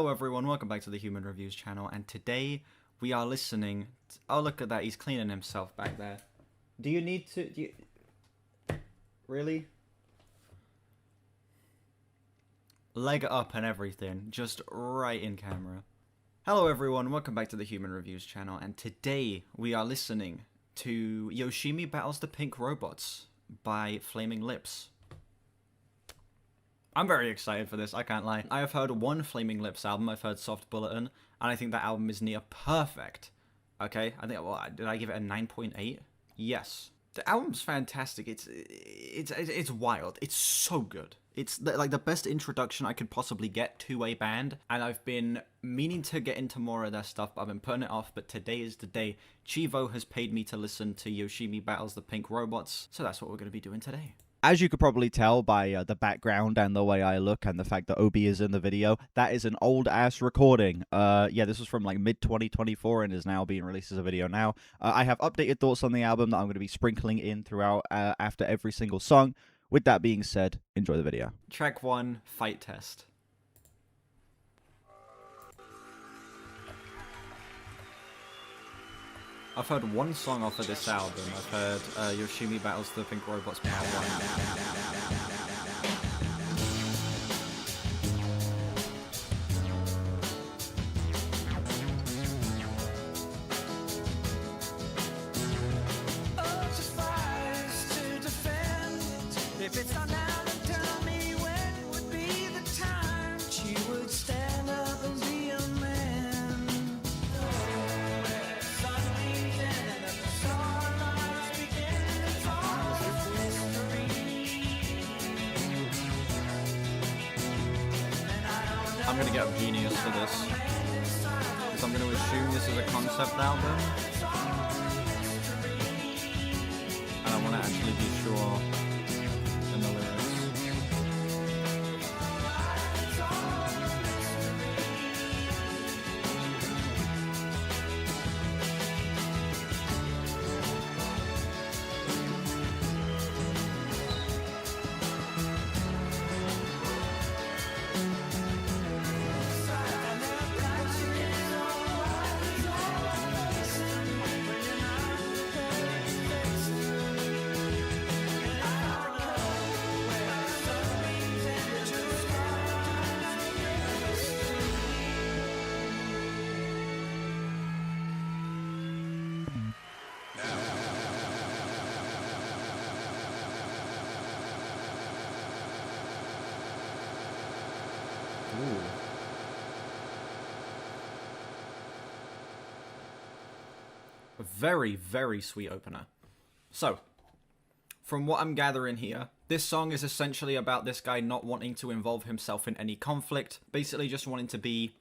Hello everyone, welcome back to the Human Reviews channel, and today we are listening oh, look at that, he's cleaning himself back there. Do you need to, really? Leg up and everything, just right in camera. Hello everyone, welcome back to the Human Reviews channel, and today we are listening to Yoshimi Battles the Pink Robots by Flaming Lips. I'm very excited for this, I can't lie. I have heard one Flaming Lips album, I've heard Soft Bulletin, and I think that album is near perfect. Okay, I think, well, did I give it a 9.8? Yes. The album's fantastic, it's wild, it's so good. It's like the best introduction I could possibly get to a band, and I've been meaning to get into more of their stuff, but I've been putting it off, but today is the day. Chivo has paid me to listen to Yoshimi Battles the Pink Robots, so that's what we're going to be doing today. As you could probably tell by the background and the way I look and the fact that Obi is in the video, that is an old-ass recording. Yeah, this was from like mid-2024 and is now being released as a video now. I have updated thoughts on the album that I'm going to be sprinkling in throughout after every single song. With that being said, enjoy the video. Track 1, Fight Test. I've heard one song off of this album. I've heard Yoshimi Battles the Pink Robots Part 1. I'm gonna get Genius for this, because I'm gonna assume this is a concept album, and I want to actually be sure in the lyrics. Ooh. A very, very sweet opener. So, from what I'm gathering here, this song is essentially about this guy not wanting to involve himself in any conflict, basically just wanting to be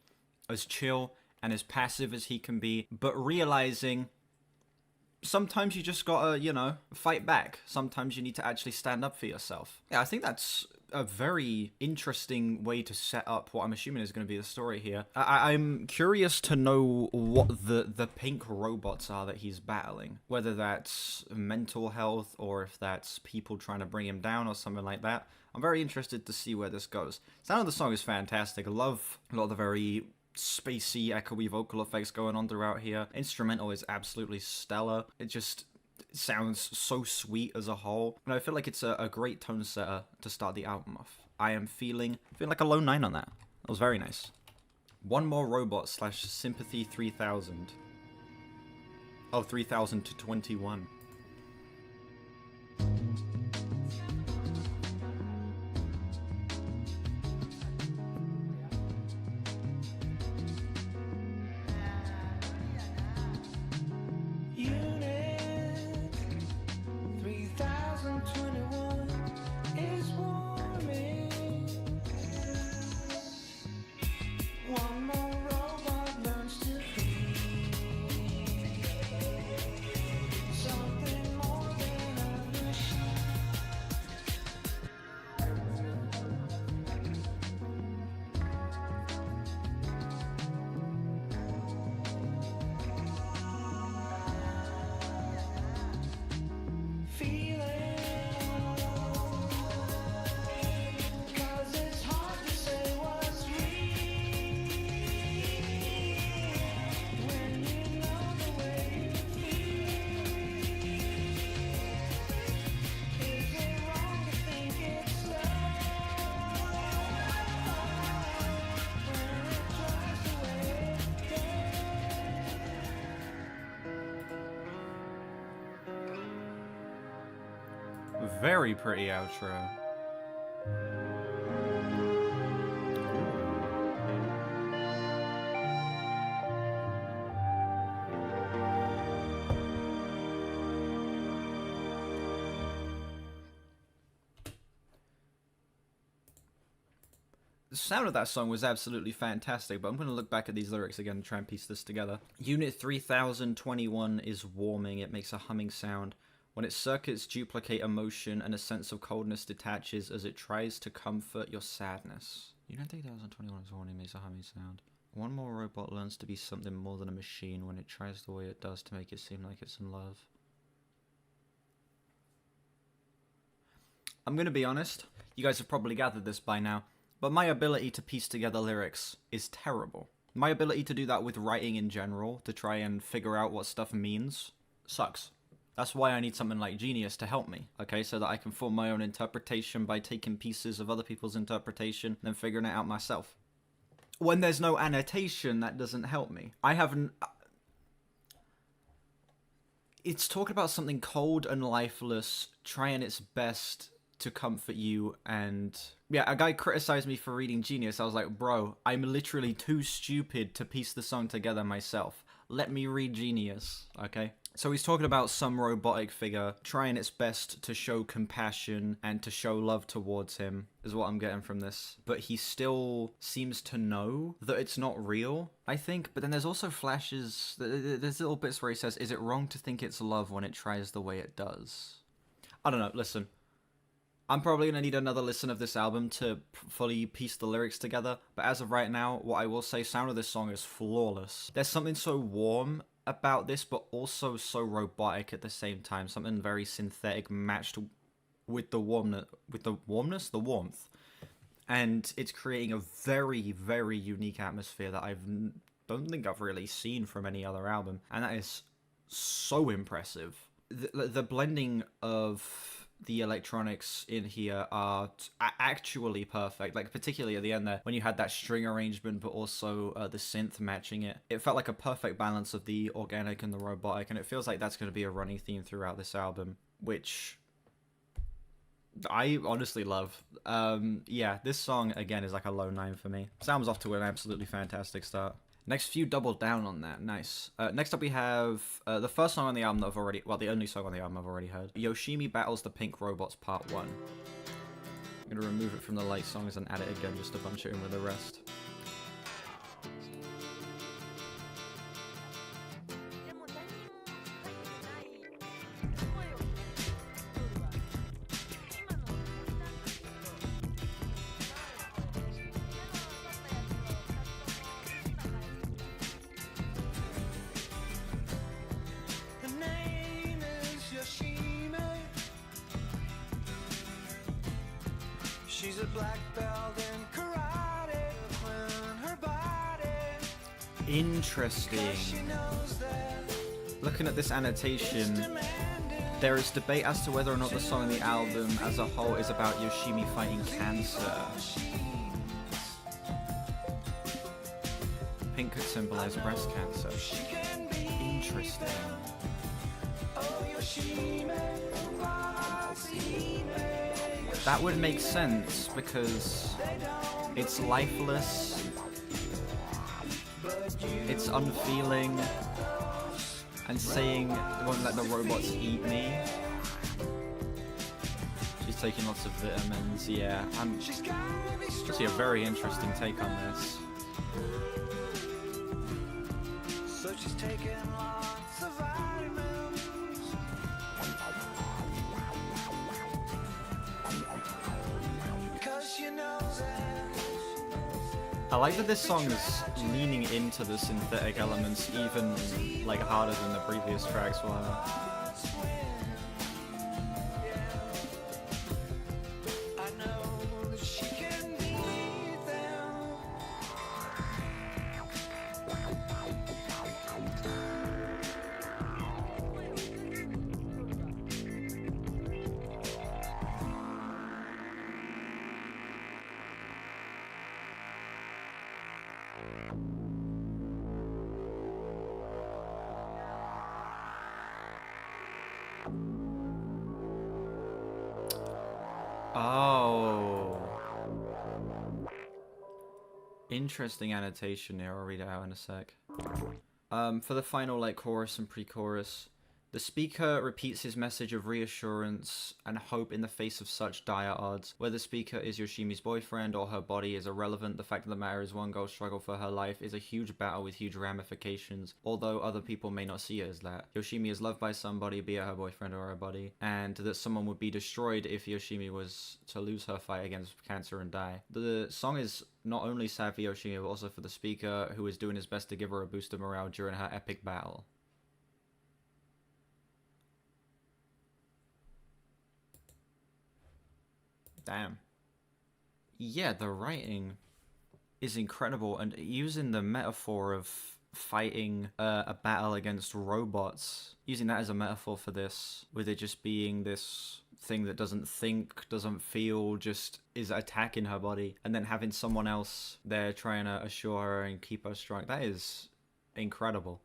as chill and as passive as he can be, but realizing sometimes you just gotta, you know, fight back. Sometimes you need to actually stand up for yourself. Yeah, I think that's a very interesting way to set up what I'm assuming is going to be the story here. I'm curious to know what the pink robots are that he's battling. Whether that's mental health or if that's people trying to bring him down or something like that. I'm very interested to see where this goes. Sound of the song is fantastic. I love a lot of the very spacey, echoey vocal effects going on throughout here. Instrumental is absolutely stellar. It just sounds so sweet as a whole, and I feel like it's a great tone setter to start the album off. I am feeling like a low 9 on that. That was very nice. One More Robot / Sympathy 3000. Oh, 3000 to 21. One more robot learns to be. Very pretty outro. The sound of that song was absolutely fantastic, but I'm going to look back at these lyrics again and try and piece this together. Unit 3021 is warming. It makes a humming sound. When its circuits duplicate emotion and a sense of coldness detaches as it tries to comfort your sadness. Unit 3021 is warming, makes a humming sound. One more robot learns to be something more than a machine when it tries the way it does to make it seem like it's in love. I'm going to be honest. You guys have probably gathered this by now. But my ability to piece together lyrics is terrible. My ability to do that with writing in general, to try and figure out what stuff means, sucks. That's why I need something like Genius to help me, okay? So that I can form my own interpretation by taking pieces of other people's interpretation and then figuring it out myself. When there's no annotation, that doesn't help me. I haven't... It's talking about something cold and lifeless, trying its best to comfort you, and yeah, a guy criticized me for reading Genius. I was like, bro, I'm literally too stupid to piece the song together myself. Let me read Genius, okay? So he's talking about some robotic figure trying its best to show compassion and to show love towards him, is what I'm getting from this. But he still seems to know that it's not real, I think. But then there's also flashes, there's little bits where he says, is it wrong to think it's love when it tries the way it does? I don't know, listen. I'm probably going to need another listen of this album to fully piece the lyrics together, but as of right now, what I will say, sound of this song is flawless. There's something so warm about this, but also so robotic at the same time. Something very synthetic matched with the warmth. And it's creating a very, very unique atmosphere that I don't think I've really seen from any other album, and that is so impressive. The blending of the electronics in here are actually perfect, like particularly at the end there when you had that string arrangement but also the synth matching it. It felt like a perfect balance of the organic and the robotic, and it feels like that's going to be a running theme throughout this album, which I honestly love. Yeah, this song again is like a low 9 for me. This album's off to an absolutely fantastic start. Next few doubled down on that. Nice. Next up we have the first song on the album that I've already... Well, the only song on the album I've already heard. Yoshimi Battles the Pink Robots Part 1. I'm going to remove it from the light songs and add it again just to bunch it in with the rest. She's a black belt in karate, when her body. Interesting. Looking at this annotation, there is debate as to whether or not the song on the album as a whole is about Yoshimi fighting cancer. Pink could symbolize breast cancer. Interesting. That would make sense because it's lifeless, it's unfeeling, and saying, won't let the robots eat me. She's taking lots of vitamins, yeah. I see a very interesting take on this. So she's taking lots of vitamins. I like that this song is leaning into the synthetic elements even like harder than the previous tracks were. Interesting annotation here, I'll read it out in a sec. For the final like chorus and pre-chorus, the speaker repeats his message of reassurance and hope in the face of such dire odds. Whether the speaker is Yoshimi's boyfriend or her body is irrelevant. The fact of the matter is one girl's struggle for her life is a huge battle with huge ramifications, although other people may not see it as that. Yoshimi is loved by somebody, be it her boyfriend or her body, and that someone would be destroyed if Yoshimi was to lose her fight against cancer and die. The song is not only sad for Yoshimi, but also for the speaker, who is doing his best to give her a boost of morale during her epic battle. Damn. Yeah, the writing is incredible, and using the metaphor of fighting a battle against robots, using that as a metaphor for this, with it just being this thing that doesn't think, doesn't feel, just is attacking her body, and then having someone else there trying to assure her and keep her strong. That is incredible.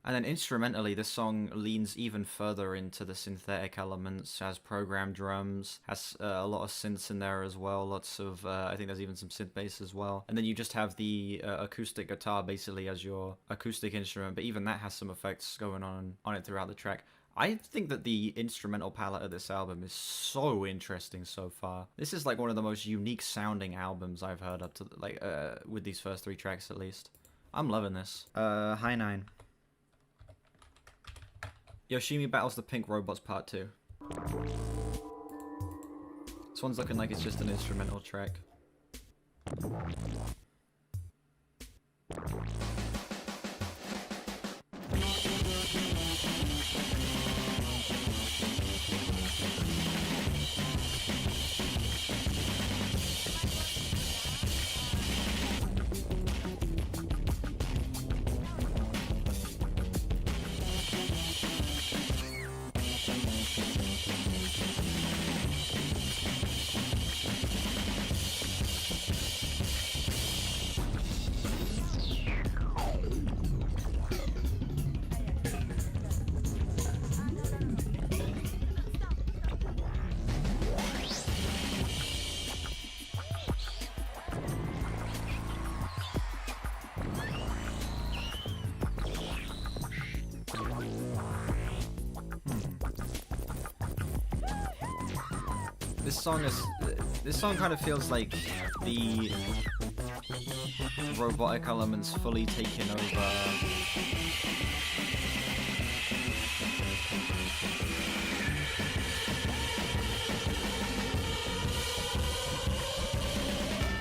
And then instrumentally, this song leans even further into the synthetic elements, has programmed drums, has a lot of synths in there as well, lots of, I think there's even some synth bass as well. And then you just have the acoustic guitar basically as your acoustic instrument, but even that has some effects going on it throughout the track. I think that the instrumental palette of this album is so interesting so far. This is like one of the most unique sounding albums I've heard up to, like, with these first 3 tracks at least. I'm loving this. High 9. Yoshimi battles the Pink Robots Part 2. This one's looking like it's just an instrumental track. This song kind of feels like the robotic elements fully taking over.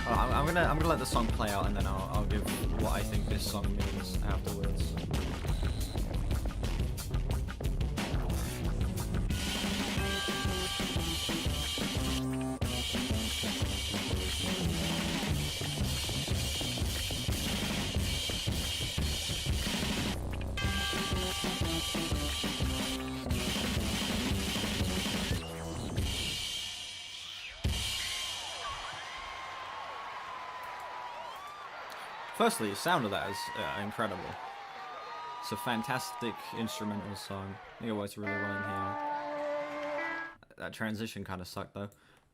I'm gonna let the song play out, and then I'll give what I think this song means afterwards. Firstly, the sound of that is incredible. It's a fantastic instrumental song. I think it works really well in here. That transition kind of sucked though.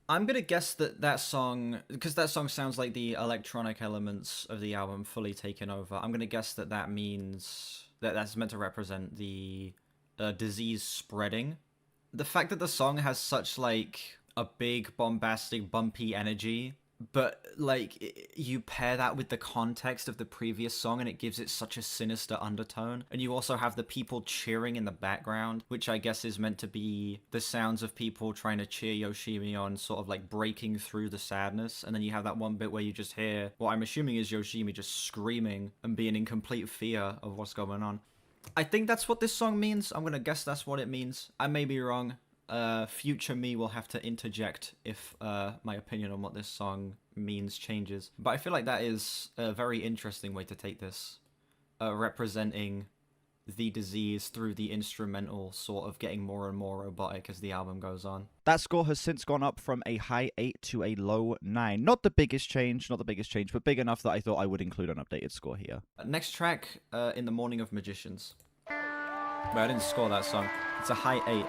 I'm gonna guess that song, because that song sounds like the electronic elements of the album fully taken over, I'm gonna guess that means that that's meant to represent the disease spreading. The fact that the song has such like a big, bombastic, bumpy energy, but like you pair that with the context of the previous song and it gives it such a sinister undertone, and you also have the people cheering in the background, which I guess is meant to be the sounds of people trying to cheer Yoshimi on, sort of like breaking through the sadness. And then you have that one bit where you just hear what I'm assuming is Yoshimi just screaming and being in complete fear of what's going on. I think that's what this song means. I'm gonna guess that's what it means. I may be wrong. Future me will have to interject if my opinion on what this song means changes. But I feel like that is a very interesting way to take this, representing the disease through the instrumental, sort of getting more and more robotic as the album goes on. That score has since gone up from a high 8 to a low 9. Not the biggest change, but big enough that I thought I would include an updated score here. Next track, In the Morning of Magicians. But I didn't score that song. It's a high 8.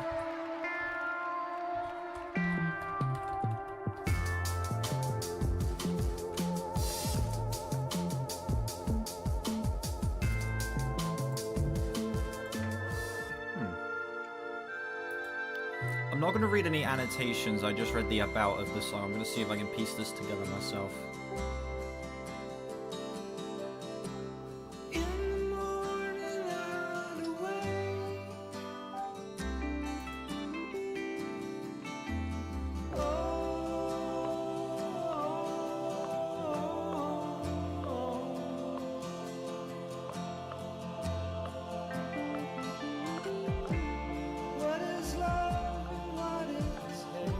I'm not going to read any annotations, I just read the about of the song. I'm going to see if I can piece this together myself. In the morning I'd awake. What is love and what is hate?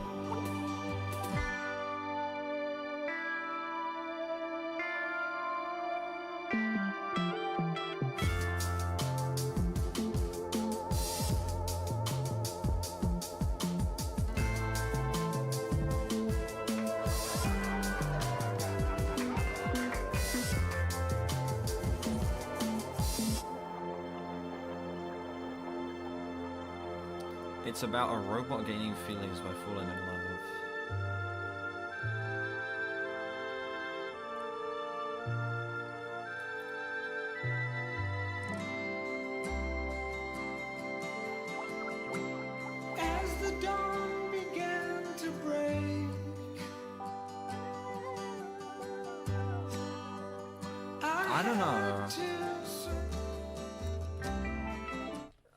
It's about a robot gaining feelings by falling in love. As the dawn began to break, I don't know. had to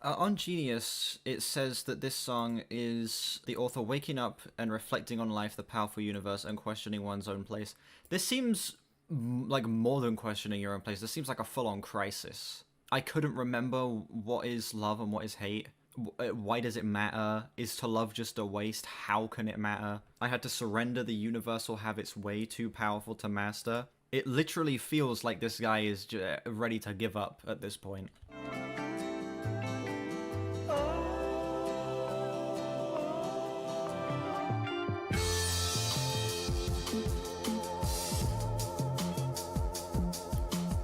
On Genius, it says that this song is the author waking up and reflecting on life, the powerful universe, and questioning one's own place. This seems like more than questioning your own place. This seems like a full-on crisis. I couldn't remember what is love and what is hate. Why does it matter? Is to love just a waste? How can it matter? I had to surrender, the universe will have its way, too powerful to master. It literally feels like this guy is ready to give up at this point.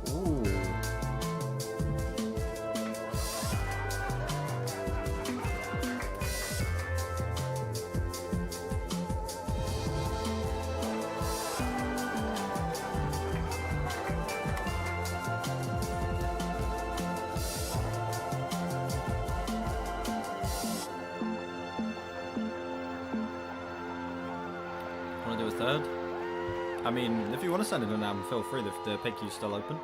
Ooh. Want to do a third? I mean, if you want to send it an album, feel free. The pick queue's still open.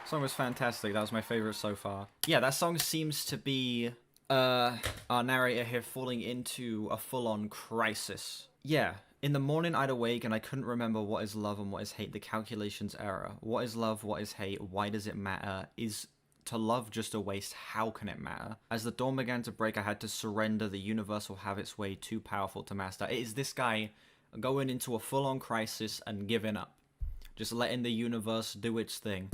Song was fantastic. That was my favorite so far. Yeah, that song seems to be our narrator here falling into a full-on crisis. Yeah. In the morning I'd awake and I couldn't remember what is love and what is hate. The calculation's error. What is love? What is hate? Why does it matter? Is to love just a waste? How can it matter? As the dawn began to break, I had to surrender. The universe will have its way, too powerful to master. It is this guy going into a full-on crisis and giving up. Just letting the universe do its thing.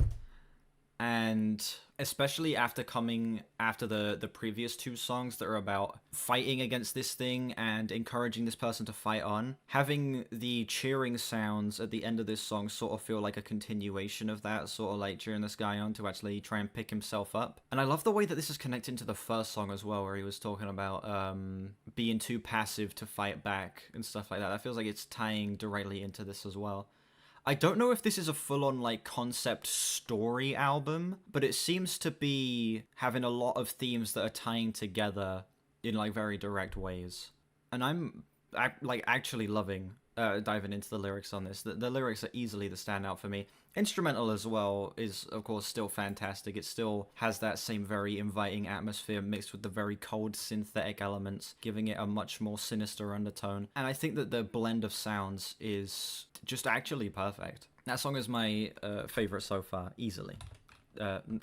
And especially after coming after the previous two songs that are about fighting against this thing and encouraging this person to fight on, having the cheering sounds at the end of this song sort of feel like a continuation of that, sort of like cheering this guy on to actually try and pick himself up. And I love the way that this is connected to the first song as well, where he was talking about being too passive to fight back and stuff like that. That feels like it's tying directly into this as well. I don't know if this is a full-on, like, concept story album, but it seems to be having a lot of themes that are tying together in, like, very direct ways. And I'm, like, actually loving diving into the lyrics on this. The lyrics are easily the standout for me. Instrumental as well is, of course, still fantastic. It still has that same very inviting atmosphere mixed with the very cold synthetic elements, giving it a much more sinister undertone. And I think that the blend of sounds is just actually perfect. That song is my favorite so far, easily.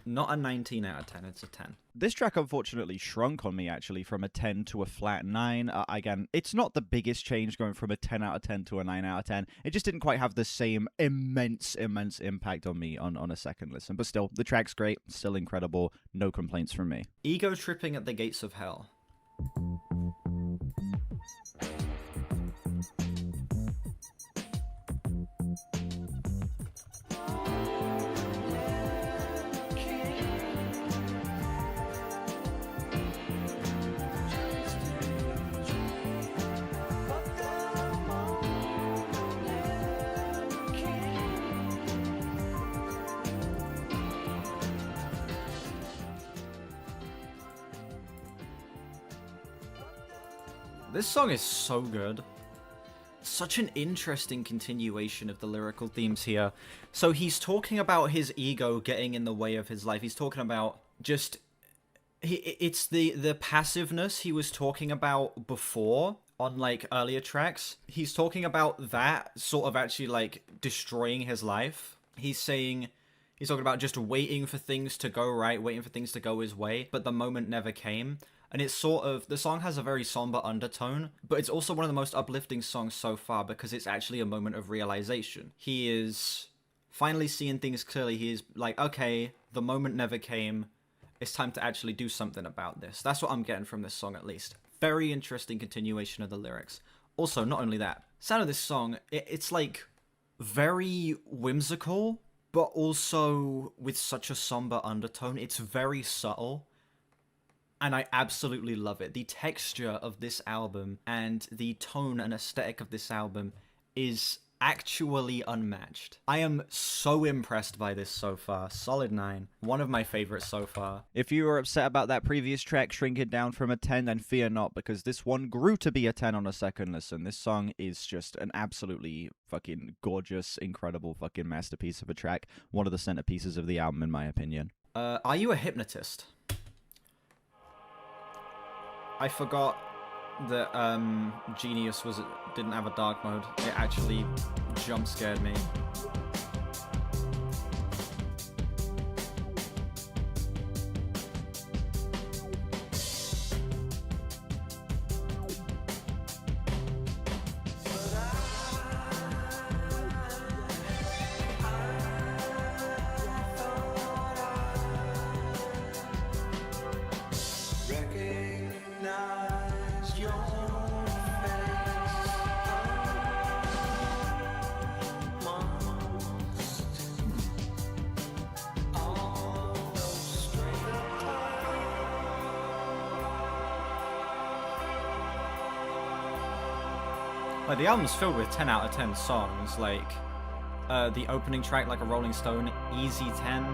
Not a 19 out of 10, it's a 10. This track unfortunately shrunk on me, actually, from a 10 to a flat 9. Again, it's not the biggest change going from a 10 out of 10 to a 9 out of 10. It just didn't quite have the same immense impact on me on a second listen. But still, the track's great, still incredible, no complaints from me. Ego tripping at the gates of hell. This song is so good. Such an interesting continuation of the lyrical themes here. So he's talking about his ego getting in the way of his life. He's talking about just... It's the passiveness he was talking about before on, like, earlier tracks. He's talking about that sort of actually, like, destroying his life. He's talking about just waiting for things to go right, waiting for things to go his way, but the moment never came. And it's sort of, the song has a very somber undertone, but it's also one of the most uplifting songs so far because it's actually a moment of realization. He is finally seeing things clearly. He is like, okay, the moment never came. It's time to actually do something about this. That's what I'm getting from this song, at least. Very interesting continuation of the lyrics. Also, not only that, sound of this song, it's like very whimsical, but also with such a somber undertone. It's very subtle, and I absolutely love it. The texture of this album and the tone and aesthetic of this album is actually unmatched. I am so impressed by this so far. Solid 9. One of my favorites so far. If you were upset about that previous track shrinking down from a 10, then fear not, because this one grew to be a 10 on a second listen. This song is just an absolutely fucking gorgeous, incredible fucking masterpiece of a track. One of the centerpieces of the album, in my opinion. Are you a hypnotist? I forgot that Genius didn't have a dark mode. It actually jump scared me. Recognize your Like, the album's filled with 10 out of 10 songs. Like, the opening track, Like a Rolling Stone, easy 10.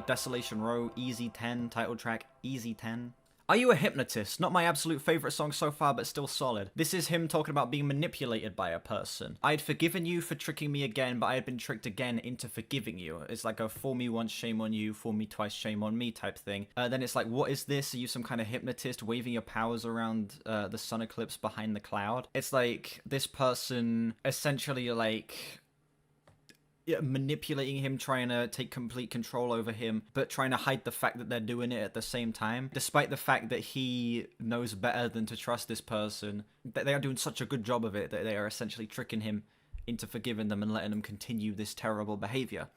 Desolation Row, easy 10. Title track, easy 10. Are You a Hypnotist? Not my absolute favorite song so far, but still solid. This is him talking about being manipulated by a person. I had forgiven you for tricking me again, but I had been tricked again into forgiving you. It's like a fool me once, shame on you, fool me twice, shame on me type thing. Then it's like, what is this? Are you some kind of hypnotist waving your powers around the sun eclipse behind the cloud? It's like this person essentially like... manipulating him, trying to take complete control over him, but trying to hide the fact that they're doing it at the same time, despite the fact that he knows better than to trust this person, that they are doing such a good job of it that they are essentially tricking him into forgiving them and letting him continue this terrible behavior.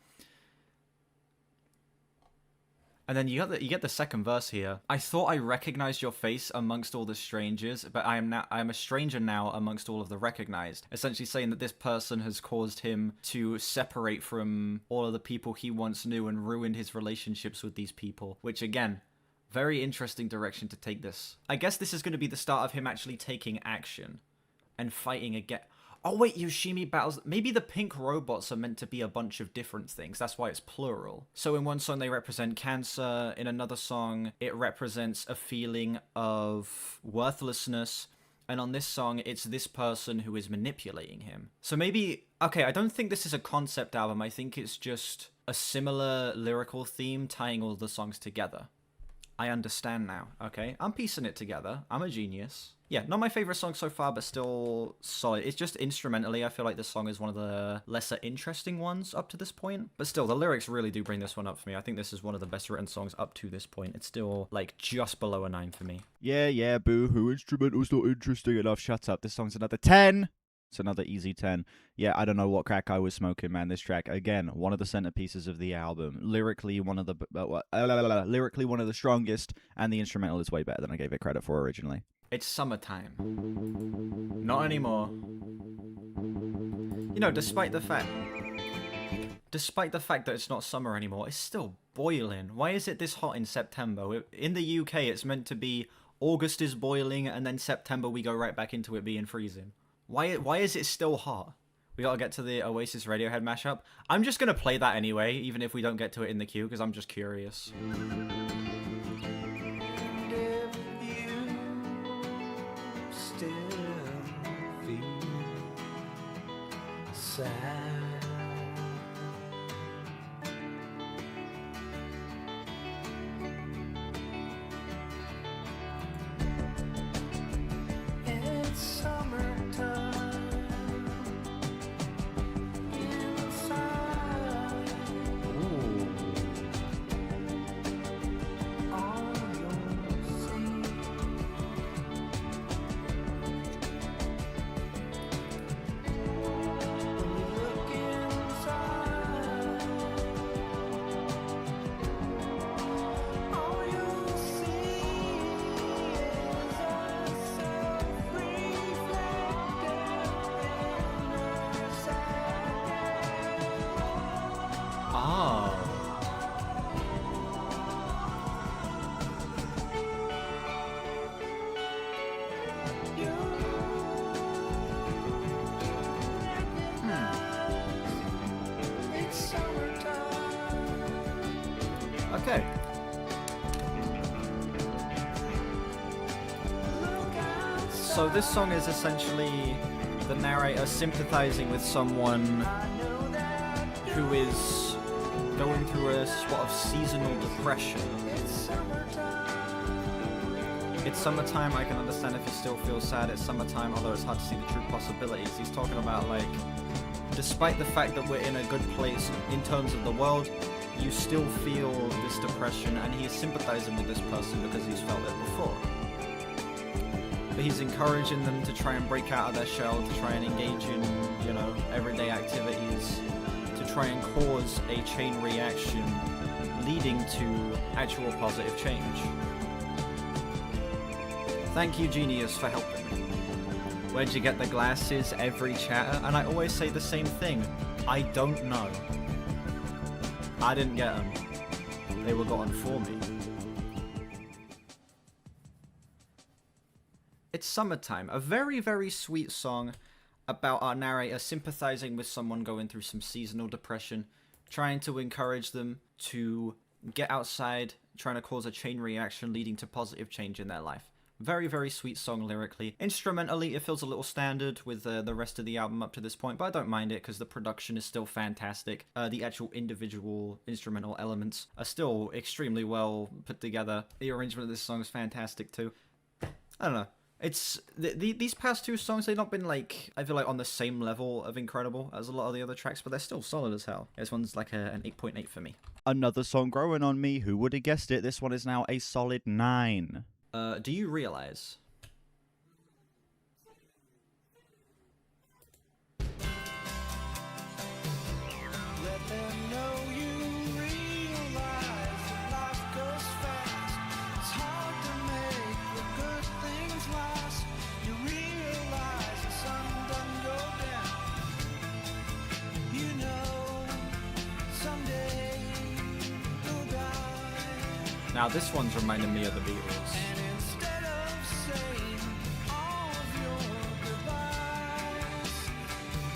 And then you get the second verse here. I thought I recognized your face amongst all the strangers, but I am a stranger now amongst all of the recognized. Essentially saying that this person has caused him to separate from all of the people he once knew and ruined his relationships with these people. Which again, very interesting direction to take this. I guess this is going to be the start of him actually taking action and fighting again. Oh wait, Yoshimi battles... Maybe the pink robots are meant to be a bunch of different things. That's why it's plural. So in one song they represent cancer. In another song it represents a feeling of worthlessness. And on this song it's this person who is manipulating him. So maybe... Okay, I don't think this is a concept album. I think it's just a similar lyrical theme tying all the songs together. I understand now, okay? I'm piecing it together. I'm a genius. Yeah, not my favorite song so far, but still solid. It's just instrumentally, I feel like this song is one of the lesser interesting ones up to this point. But still, the lyrics really do bring this one up for me. I think this is one of the best written songs up to this point. It's still, like, just below a 9 for me. Yeah, boo-hoo, instrumental's not interesting enough. Shut up. This song's another 10. It's another easy 10. Yeah, I don't know what crack I was smoking, man. This track, again, one of the centerpieces of the album. Lyrically, one of the strongest, and the instrumental is way better than I gave it credit for originally. It's summertime. Not anymore. You know, despite the fact that it's not summer anymore, it's still boiling. Why is it this hot in September? In the UK, it's meant to be August is boiling, and then September we go right back into it being freezing. Why is it still hot? We gotta get to the Oasis Radiohead mashup. I'm just gonna play that anyway, even if we don't get to it in the queue, because I'm just curious. And if you still sad. It's summertime inside on your seat. When you look inside, all you'll see is a self-reflecting inner sadness. Oh. It's summertime. Okay. Look outside. So this song is essentially the narrator sympathizing with someone I know that who is going through a sort of seasonal depression. it's summertime. It's summertime, I can understand if you still feel sad. It's summertime, although it's hard to see the true possibilities. He's talking about, like, despite the fact that we're in a good place in terms of the world, you still feel this depression, and he's sympathizing with this person because he's felt it before. But he's encouraging them to try and break out of their shell, to try and engage in, you know, everyday activities, to try and cause a chain reaction leading to actual positive change. Thank you, Genius, for helping me. Where'd you get the glasses? Every chatter? And I always say the same thing. I don't know. I didn't get them. They were gotten for me. It's Summertime, a very, very sweet song about our narrator sympathizing with someone going through some seasonal depression, trying to encourage them to get outside, trying to cause a chain reaction leading to positive change in their life. Very, very sweet song lyrically. Instrumentally, it feels a little standard with the rest of the album up to this point, but I don't mind it because the production is still fantastic. The actual individual instrumental elements are still extremely well put together. The arrangement of this song is fantastic too. I don't know. It's these past two songs, they've not been, like, I feel like on the same level of incredible as a lot of the other tracks, but they're still solid as hell. This one's like an 8.8 for me. Another song growing on me. Who would have guessed it? This one is now a solid 9. Do you realize Let them know you realize that life goes fast. It's hard to make the good things last. You realize the sun doesn't go down. You know someday you'll die. now this one's reminding me of the Beatles? And instead of saying all of your goodbyes,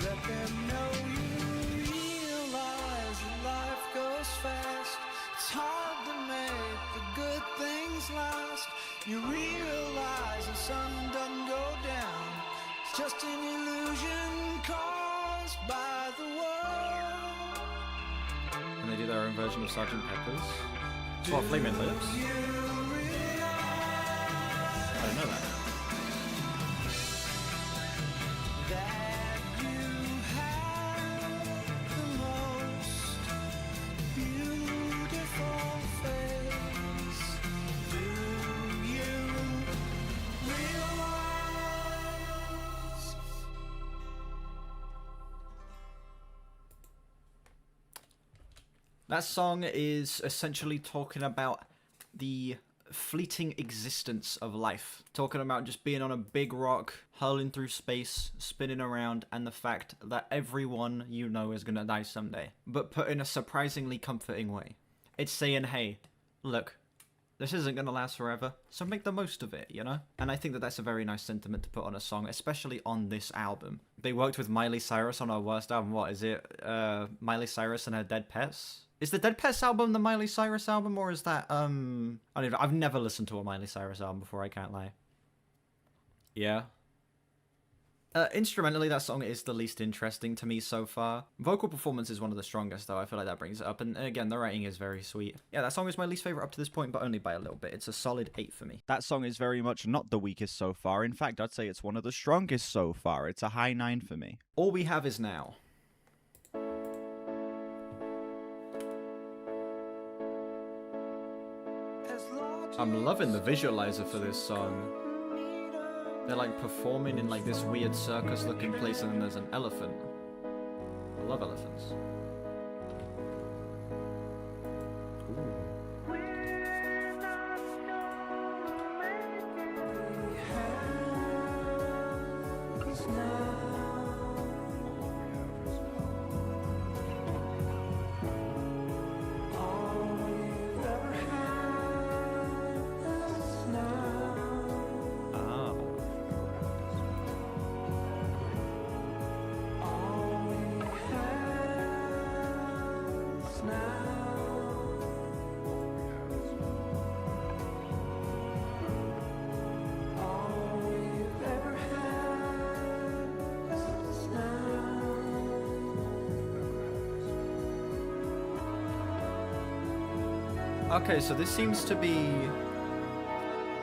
let them know you realize that life goes fast. It's hard to make the good things last. You realize the sun doesn't go down. It's just an illusion caused by the world. And they do their own version of Sgt. Pepper's. It's what, Flaming Lips? You realize I didn't know that. that you have the most beautiful face. Do you realize? That song is essentially talking about the fleeting existence of life. Talking about just being on a big rock, hurling through space, spinning around, and the fact that everyone you know is gonna die someday. But put in a surprisingly comforting way. It's saying, hey, look, this isn't gonna last forever, so make the most of it, you know? And I think that that's a very nice sentiment to put on a song, especially on this album. They worked with Miley Cyrus on her worst album. What is it? Miley Cyrus and her Dead Pets? Is the Dead Pets album the Miley Cyrus album, or is that, I don't even, I've never listened to a Miley Cyrus album before, I can't lie. Yeah. Instrumentally, that song is the least interesting to me so far. Vocal performance is one of the strongest, though. I feel like that brings it up. And again, the writing is very sweet. Yeah, that song is my least favorite up to this point, but only by a little bit. It's a solid 8 for me. That song is very much not the weakest so far. In fact, I'd say it's one of the strongest so far. It's a high 9 for me. All We Have Is Now. I'm loving the visualizer for this song. They're like performing in like this weird circus looking place and then there's an elephant. I love elephants. Okay, so this seems to be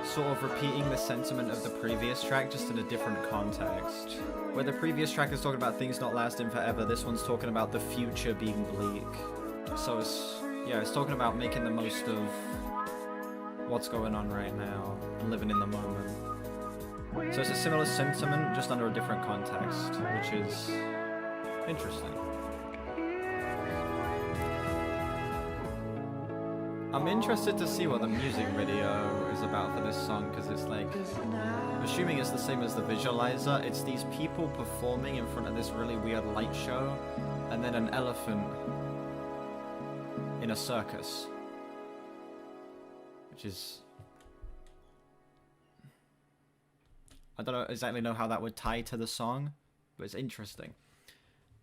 sort of repeating the sentiment of the previous track, just in a different context. Where the previous track is talking about things not lasting forever, this one's talking about the future being bleak. So it's talking about making the most of what's going on right now and living in the moment. So it's a similar sentiment, just under a different context, which is interesting. I'm interested to see what the music video is about for this song, because it's like, assuming it's the same as the visualizer, it's these people performing in front of this really weird light show, and then an elephant in a circus. Which is... I don't exactly know how that would tie to the song, but it's interesting.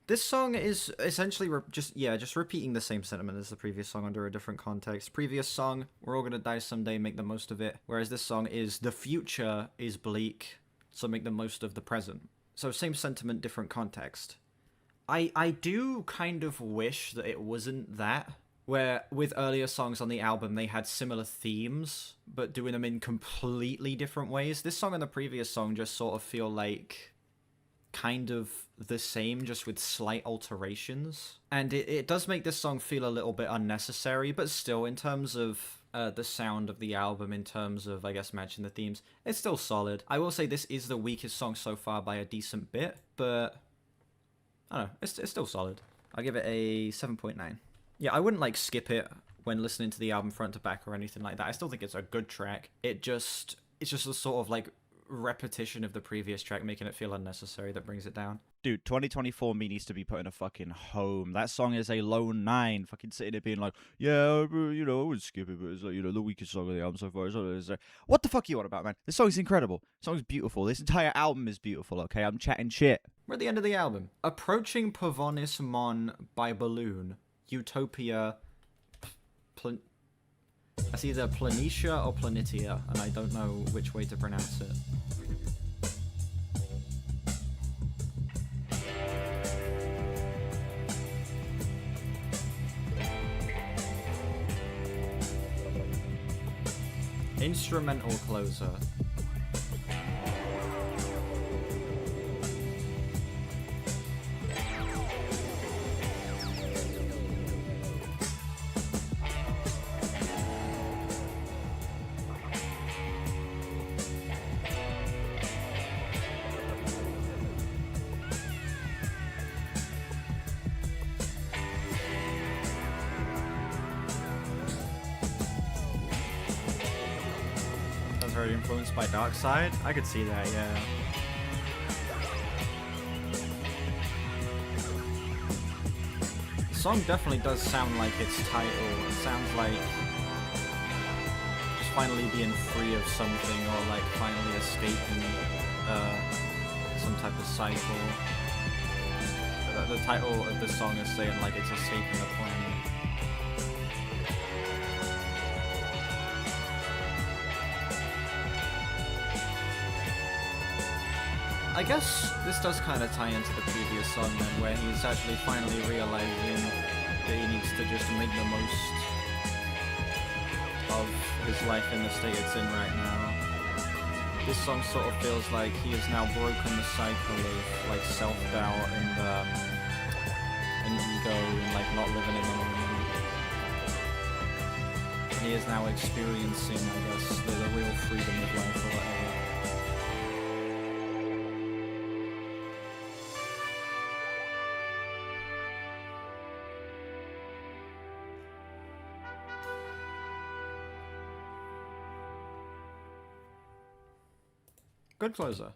This song is essentially just repeating the same sentiment as the previous song under a different context. Previous song, we're all gonna die someday, make the most of it. Whereas this song is, the future is bleak, so make the most of the present. So same sentiment, different context. I do kind of wish that it wasn't that. Where with earlier songs on the album, they had similar themes, but doing them in completely different ways. This song and the previous song just sort of feel like kind of the same, just with slight alterations. And it does make this song feel a little bit unnecessary, but still, in terms of the sound of the album, in terms of, I guess, matching the themes, it's still solid. I will say this is the weakest song so far by a decent bit, but I don't know, it's still solid. I'll give it a 7.9. Yeah, I wouldn't, like, skip it when listening to the album front to back or anything like that. I still think it's a good track. It's just a sort of, like, repetition of the previous track, making it feel unnecessary, that brings it down. Dude, 2024 me needs to be put in a fucking home. That song is a low 9. Fucking sitting there being like, yeah, you know, I would skip it, but it's like, you know, the weakest song of the album so far. It's like, what the fuck are you on about, man? This song's incredible. This song's beautiful. This entire album is beautiful, okay? I'm chatting shit. We're at the end of the album. Approaching Pavonis Mon by Balloon. Utopia... That's either Planitia or Planitia, and I don't know which way to pronounce it. Instrumental closer. Very influenced by Dark Side. I could see that, yeah. The song definitely does sound like its title. It sounds like just finally being free of something, or like finally escaping some type of cycle. The title of the song is saying like it's escaping the planet. I guess this does kind of tie into the previous song then, where he's actually finally realizing that he needs to just make the most of his life in the state it's in right now. This song sort of feels like he has now broken the cycle of like self-doubt and ego and like not living in the moment. And he is now experiencing, I guess, the real freedom of life or whatever. Good closer.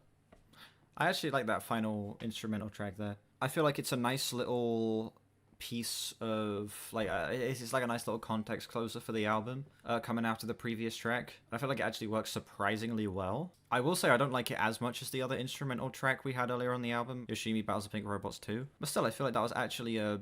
I actually like that final instrumental track there. I feel like it's a nice little piece of, like, it's like a nice little context closer for the album, coming after the previous track. I feel like it actually works surprisingly well. I will say I don't like it as much as the other instrumental track we had earlier on the album, Yoshimi Battles the Pink Robots 2. But still, I feel like that was actually a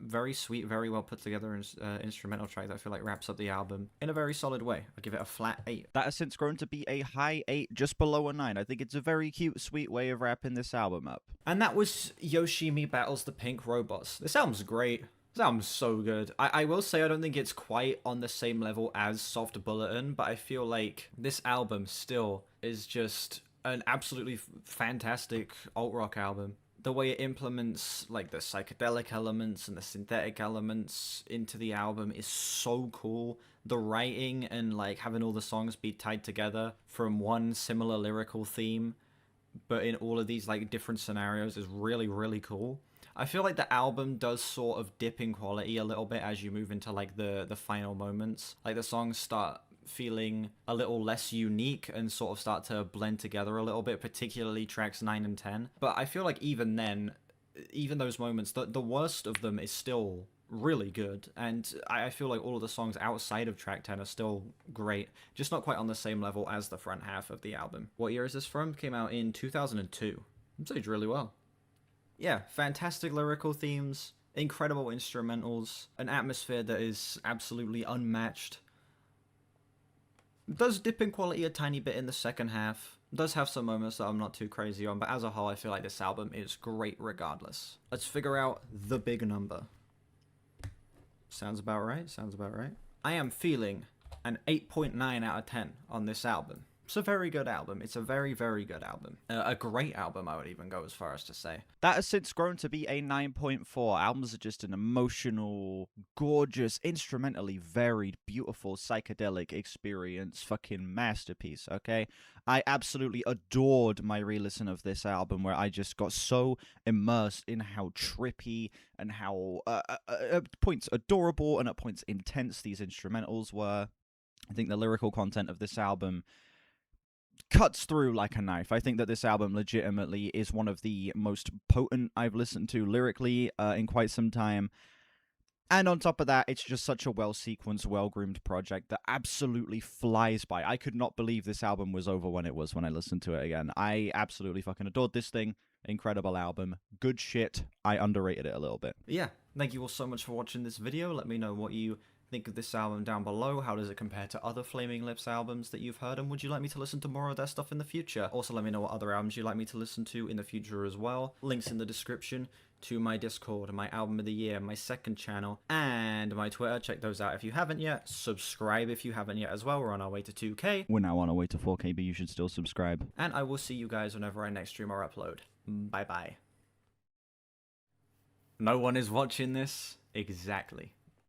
very sweet, very well put together instrumental track that I feel like wraps up the album in a very solid way. I'd give it a flat 8. That has since grown to be a high 8, just below a 9. I think it's a very cute, sweet way of wrapping this album up. And that was Yoshimi Battles the Pink Robots. This album's great. This album's so good. I will say I don't think it's quite on the same level as Soft Bulletin, but I feel like this album still is just an absolutely fantastic alt-rock album. The way it implements like the psychedelic elements and the synthetic elements into the album is so cool. The writing and like having all the songs be tied together from one similar lyrical theme, but in all of these like different scenarios is really, really cool. I feel like the album does sort of dip in quality a little bit as you move into like the final moments. Like the songs start feeling a little less unique and sort of start to blend together a little bit, particularly tracks 9 and 10. But I feel like even then, even those moments, the worst of them is still really good, and I feel like all of the songs outside of track 10 are still great, just not quite on the same level as the front half of the album. What year is this from? Came out in 2002. It's aged really well. Yeah, fantastic lyrical themes, incredible instrumentals, an atmosphere that is absolutely unmatched. Does dip in quality a tiny bit in the second half. Does have some moments that I'm not too crazy on, but as a whole, I feel like this album is great regardless. Let's figure out the big number. Sounds about right, sounds about right. I am feeling an 8.9 out of 10 on this album. It's a very good album. It's a very, very good album. A great album, I would even go as far as to say. That has since grown to be a 9.4. Albums are just an emotional, gorgeous, instrumentally varied, beautiful, psychedelic experience, fucking masterpiece, okay? I absolutely adored my re-listen of this album, where I just got so immersed in how trippy and how, at points adorable and at points intense these instrumentals were. I think the lyrical content of this album cuts through like a knife. I think that this album legitimately is one of the most potent I've listened to lyrically in quite some time. And on top of that, it's just such a well-sequenced, well-groomed project that absolutely flies by. I could not believe this album was over when it was when I listened to it again. I absolutely fucking adored this thing. Incredible album. Good shit. I underrated it a little bit. Yeah, thank you all so much for watching this video. Let me know what you think of this album down below. How does it compare to other Flaming Lips albums that you've heard, and would you like me to listen to more of their stuff in the future? Also, let me know what other albums you'd like me to listen to in the future as well. Links in the description to my Discord, my album of the year, my second channel, and my Twitter. Check those out if you haven't yet. Subscribe if you haven't yet as well. We're on our way to 2K. We're now on our way to 4K, but you should still subscribe. And I will see you guys whenever I next stream or upload. Bye bye. No one is watching this? Exactly.